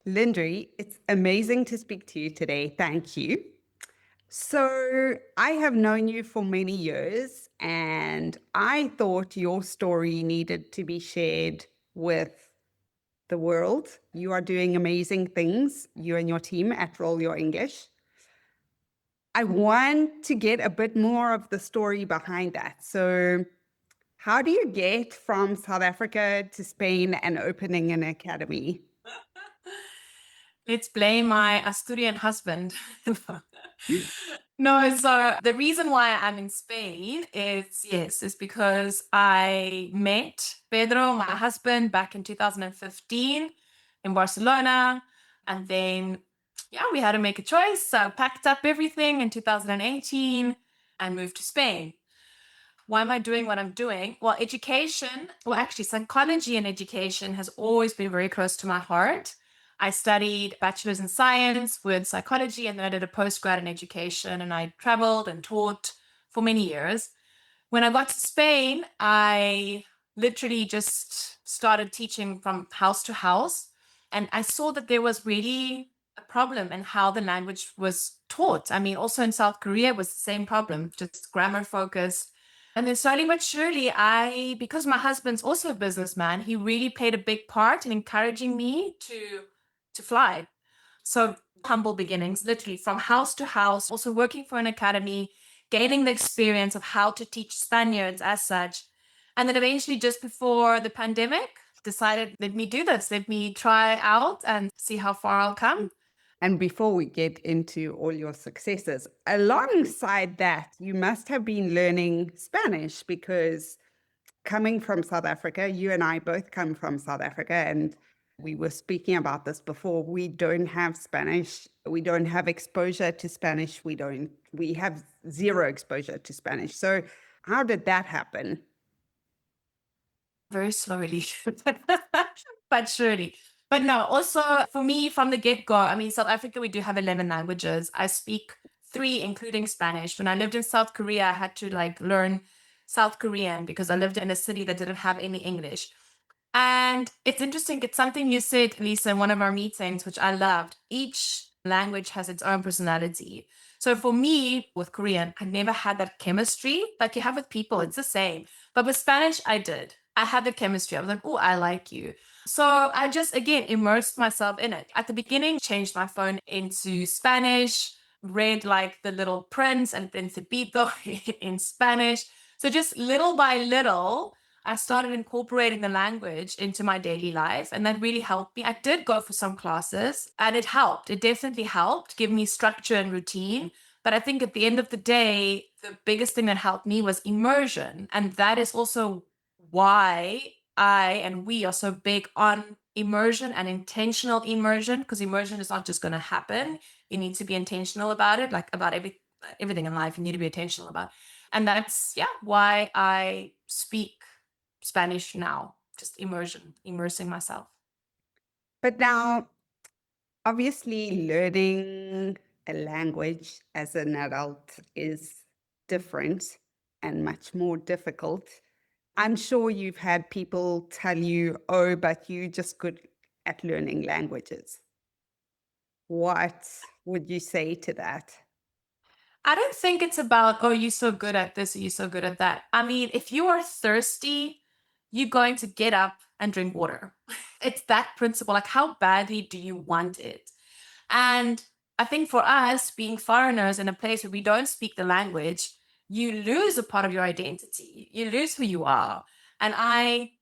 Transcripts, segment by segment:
Lindri, it's amazing to speak to you today. Thank you. So, I have known you for many years, and I thought your story needed to be shared with the world. You are doing amazing things, you and your team at Roll Your English. I want to get a bit more of the story behind that. So, how do you get from South Africa to Spain and opening an academy? Let's blame my Asturian husband. No, so the reason why I'm in Spain is because I met Pedro, my husband, back in 2015 in Barcelona. And then, yeah, we had to make a choice. So I packed up everything in 2018 and moved to Spain. Why am I doing what I'm doing? Well, actually, psychology and education has always been very close to my heart. I studied bachelor's in science with psychology, and then I did a postgrad in education, and I traveled and taught for many years. When I got to Spain, I literally just started teaching from house to house, and I saw that there was really a problem in how the language was taught. I mean, also in South Korea, it was the same problem, just grammar focused. And then slowly but surely, because my husband's also a businessman, he really played a big part in encouraging me to fly. So humble beginnings, literally from house to house, also working for an academy, gaining the experience of how to teach Spaniards as such. And then eventually, just before the pandemic, decided, let me do this, let me try out and see how far I'll come. And before we get into all your successes, alongside that, you must have been learning Spanish because coming from South Africa, you and I both come from South Africa, and we were speaking about this before. We don't have Spanish. We don't have exposure to Spanish. We have zero exposure to Spanish. So, how did that happen? Very slowly, but surely. But no, also for me from the get-go, I mean, South Africa, we do have 11 languages. I speak three, including Spanish. When I lived in South Korea, I had to like learn South Korean because I lived in a city that didn't have any English. And it's interesting. It's something you said, Lisa, in one of our meetings, which I loved. Each language has its own personality. So for me, with Korean, I never had that chemistry like you have with people. It's the same. But with Spanish, I did. I had the chemistry. I was like, oh, I like you. So I just, again, immersed myself in it. At the beginning, changed my phone into Spanish, read like The Little Prince and Principito in Spanish. So just little by little, I started incorporating the language into my daily life, and that really helped me. I did go for some classes, and it helped. It definitely helped give me structure and routine. But I think at the end of the day, the biggest thing that helped me was immersion. And that is also why I and we are so big on immersion and intentional immersion, because immersion is not just going to happen. You need to be intentional about it, like about everything in life, you need to be intentional about. And that's, yeah, why I speak Spanish now, just immersing myself. But now, obviously, learning a language as an adult is different and much more difficult. I'm sure you've had people tell you, oh, but you just good at learning languages. What would you say to that? I don't think it's about, oh, you're so good at this or you're so good at that. I mean, if you are thirsty, you're going to get up and drink water. It's that principle. Like, how badly do you want it? And I think for us, being foreigners in a place where we don't speak the language, you lose a part of your identity. You lose who you are. And I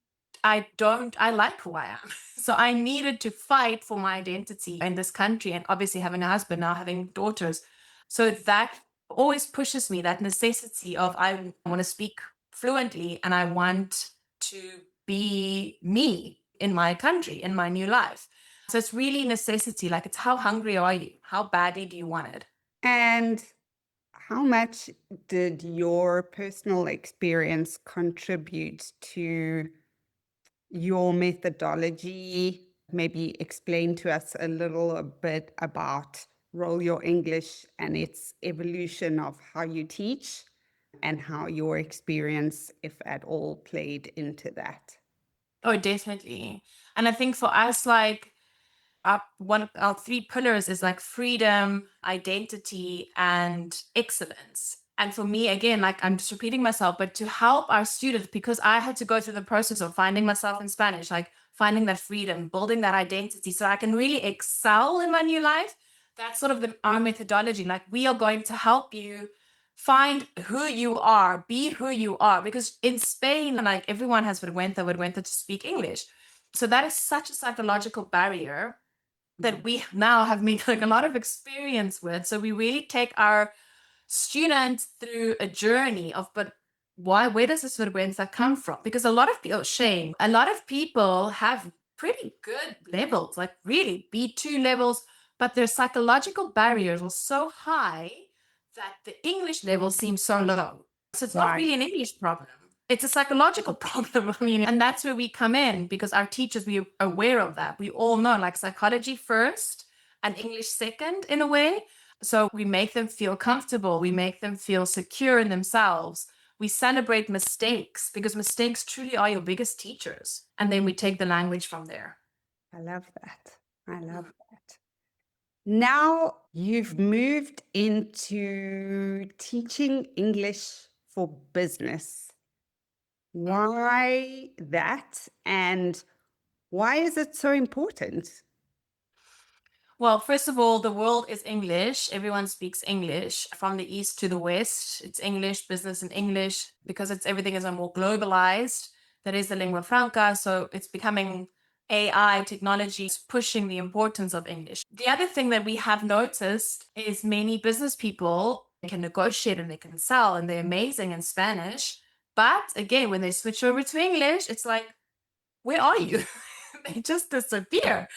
like who I am. So I needed to fight for my identity in this country, and obviously having a husband now, having daughters. So that always pushes me, that necessity of I want to speak fluently and I want to be me in my country, in my new life. So it's really necessity. Like, it's how hungry are you? How badly do you want it? And how much did your personal experience contribute to your methodology? Maybe explain to us a little bit about Roll Your English and its evolution of how you teach and how your experience, if at all, played into that. Oh, definitely. And I think for us, like, our three pillars is like freedom, identity, and excellence. And for me, again, like I'm just repeating myself, but to help our students, because I had to go through the process of finding myself in Spanish, like finding that freedom, building that identity so I can really excel in my new life. That's sort of our methodology. Like we are going to help you find who you are, be who you are. Because in Spain, like everyone has vergüenza to speak English. So that is such a psychological barrier that we now have made like a lot of experience with. So we really take our students through a journey of, but where does this vergüenza come from? Because a lot of people, shame, a lot of people have pretty good levels, like really B2 levels, but their psychological barriers are so high that the English level seems so low. So it's not Right. really an English problem. It's a psychological problem. I mean, and that's where we come in because our teachers, we are aware of that. We all know like psychology first and English second in a way. So we make them feel comfortable. We make them feel secure in themselves. We celebrate mistakes because mistakes truly are your biggest teachers. And then we take the language from there. I love that. I love that. Now you've moved into teaching English for business. Why that? And why is it so important? Well, first of all, the world is English. Everyone speaks English from the east to the west. It's English, business in English, because everything is more globalized. That is the lingua franca. So it's becoming AI technology is pushing the importance of English. The other thing that we have noticed is many business people can negotiate and they can sell and they're amazing in Spanish. But again, when they switch over to English, it's like, where are you? They just disappear.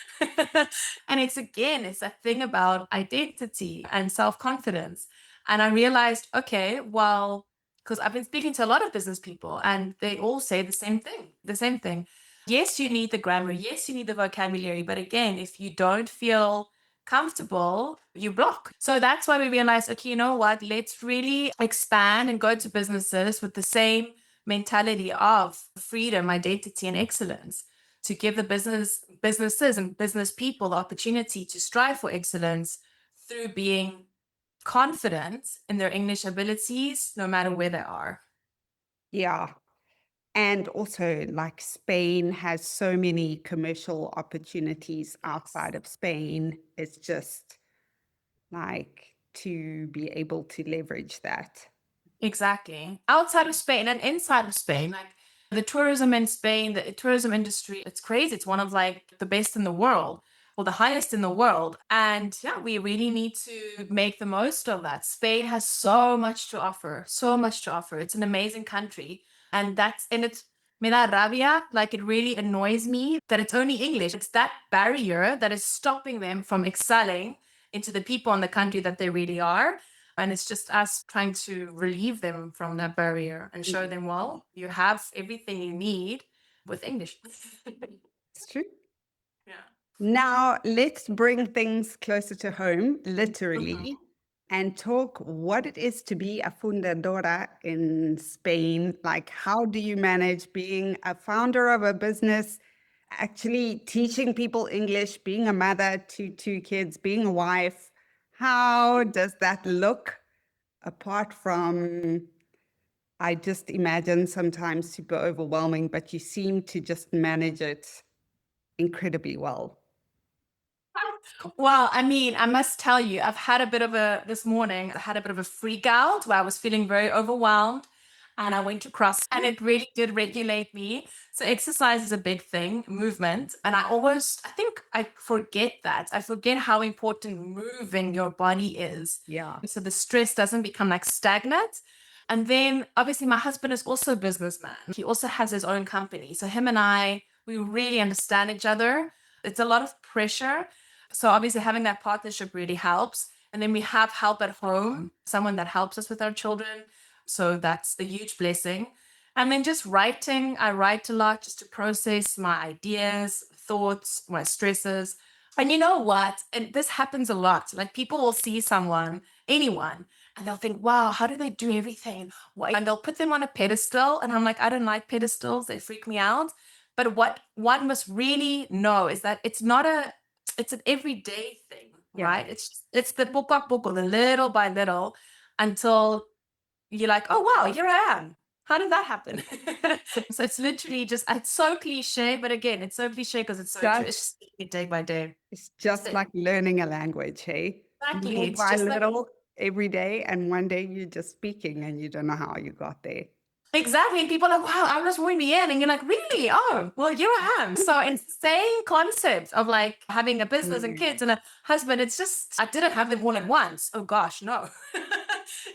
And it's a thing about identity and self-confidence. And I realized, okay, well, because I've been speaking to a lot of business people and they all say the same thing. Yes, you need the grammar. Yes, you need the vocabulary. But again, if you don't feel comfortable, you block. So that's why we realized, okay, you know what? Let's really expand and go to businesses with the same mentality of freedom, identity, and excellence to give the businesses and business people the opportunity to strive for excellence through being confident in their English abilities, no matter where they are. Yeah. And also, like Spain has so many commercial opportunities outside of Spain. It's just like to be able to leverage that. Exactly. Outside of Spain and inside of Spain, like the tourism in Spain, the tourism industry, it's crazy. It's one of like the best in the world or the highest in the world. And yeah, we really need to make the most of that. Spain has so much to offer, so much to offer. It's an amazing country. And it's me da rabia, like it really annoys me that it's only English. It's that barrier that is stopping them from excelling into the people in the country that they really are. And it's just us trying to relieve them from that barrier and show them, well, you have everything you need with English. It's true. Yeah. Now, let's bring things closer to home, Mhm. literally, and talk what it is to be a fundadora in Spain. Like, how do you manage being a founder of a business, actually teaching people English, being a mother to two kids, being a wife? How does that look apart from, I just imagine sometimes super overwhelming, but you seem to just manage it incredibly well. Well, I mean, I must tell you, this morning, I had a bit of a freak out where I was feeling very overwhelmed and I went to cross and it really did regulate me. So exercise is a big thing, movement. And I think I forget that. I forget how important moving your body is. Yeah. So the stress doesn't become like stagnant. And then obviously my husband is also a businessman. He also has his own company. So him and I, we really understand each other. It's a lot of pressure. So obviously having that partnership really helps. And then we have help at home, someone that helps us with our children. So that's a huge blessing. And then just writing, I write a lot just to process my ideas, thoughts, my stresses. And you know what? And this happens a lot. Like people will see someone, anyone, and they'll think, wow, how do they do everything? And they'll put them on a pedestal. And I'm like, I don't like pedestals. They freak me out. But what one must really know is that it's an everyday thing, Yeah. right? It's the book by book or the little by little until you're like, oh wow, here I am. How did that happen? So it's literally just, it's so cliche, but again, it's so cliche because it's so true. Just It's just taking it day by day. it's That's just it. like learning a language, hey? Exactly. Little It's by just like little every day, and one day you're just speaking and you don't know how you got there. exactly. And people are like, wow, I was muy bien. And you're like, really? Oh, well, here I am. So it's the same concept of like having a business and Mm. kids and a husband. It's just, I didn't have them all at once. Oh gosh, no.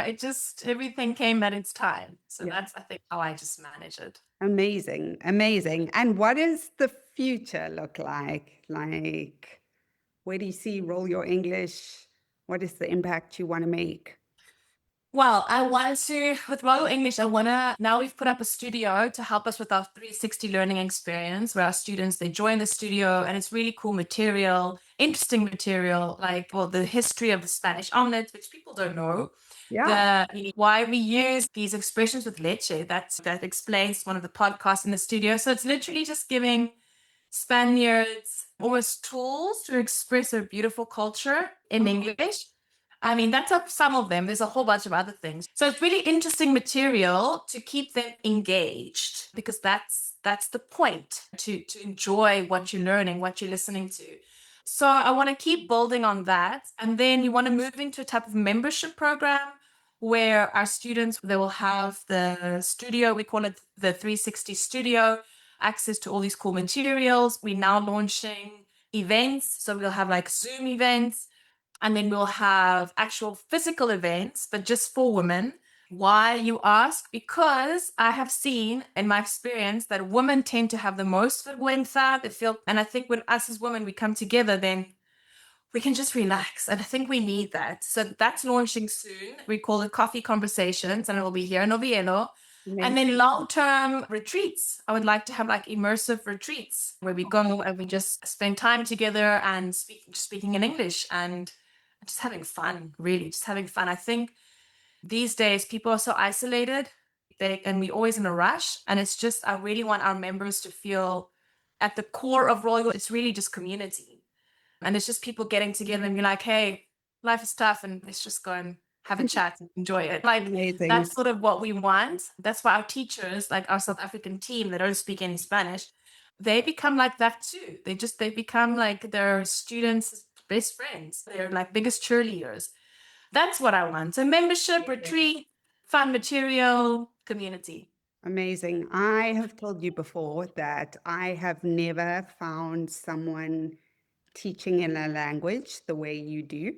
It just, everything came at its time. So Yeah. that's, I think, how I just manage it. Amazing, amazing. And what does the future look like? Like, where do you see roll your English? What is the impact you want to make? Well, I want to, with Royal English, I want to, now we've put up a studio to help us with our 360 learning experience where our students, they join the studio and it's really cool material, interesting material, like, well, the history of the Spanish omelette, which people don't know. Yeah. Why we use these expressions with leche, that explains one of the podcasts in the studio. So it's literally just giving Spaniards almost tools to express their beautiful culture in English. I mean, that's some of them. There's a whole bunch of other things. So it's really interesting material to keep them engaged because that's the point, to enjoy what you're learning, what you're listening to. So I want to keep building on that. And then you want to move into a type of membership program where our students, they will have the studio, we call it the 360 studio, access to all these cool materials. We're now launching events. So we'll have like Zoom events, and then we'll have actual physical events, but just for women. Why, you ask? Because I have seen in my experience that women tend to have the most vergüenza. They feel, and I think when us as women, we come together, then we can just relax. And I think we need that. So that's launching soon. We call it Coffee Conversations, and it will be here in Oviedo. And then long-term retreats. I would like to have like immersive retreats where we go and we just spend time together and speaking in English and just having fun, really, just having fun. I think these days people are so isolated, and we're always in a rush. And it's just, I really want our members to feel at the core of Royal, it's really just community. And it's just people getting together and be like, hey, life is tough and let's just go and have a chat and enjoy it. Like, Amazing. that's sort of what we want. That's why our teachers, like our South African team that don't speak any Spanish, they become like that too. They become like their students' best friends. They're like biggest cheerleaders. That's what I want. So membership, retreat, fun material, community. Amazing. I have told you before that I have never found someone teaching in a language the way you do,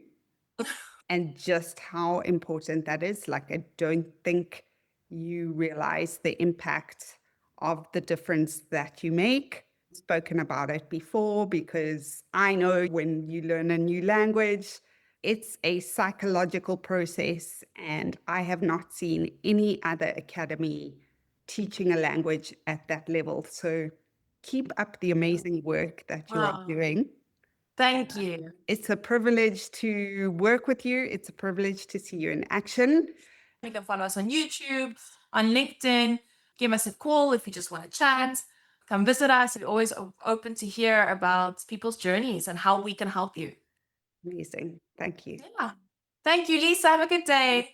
and just how important that is. Like, I don't think you realize the impact of the difference that you make. Spoken about it before because I know when you learn a new language, it's a psychological process, and I have not seen any other academy teaching a language at that level. So keep up the amazing work that you are Wow. doing. Thank you. It's a privilege to work with you. It's a privilege to see you in action. You can follow us on YouTube, on LinkedIn. Give us a call if you just want to chat. Come visit us. We're always open to hear about people's journeys and how we can help you. Amazing. Thank you. Yeah. Thank you, Lisa. Have a good day.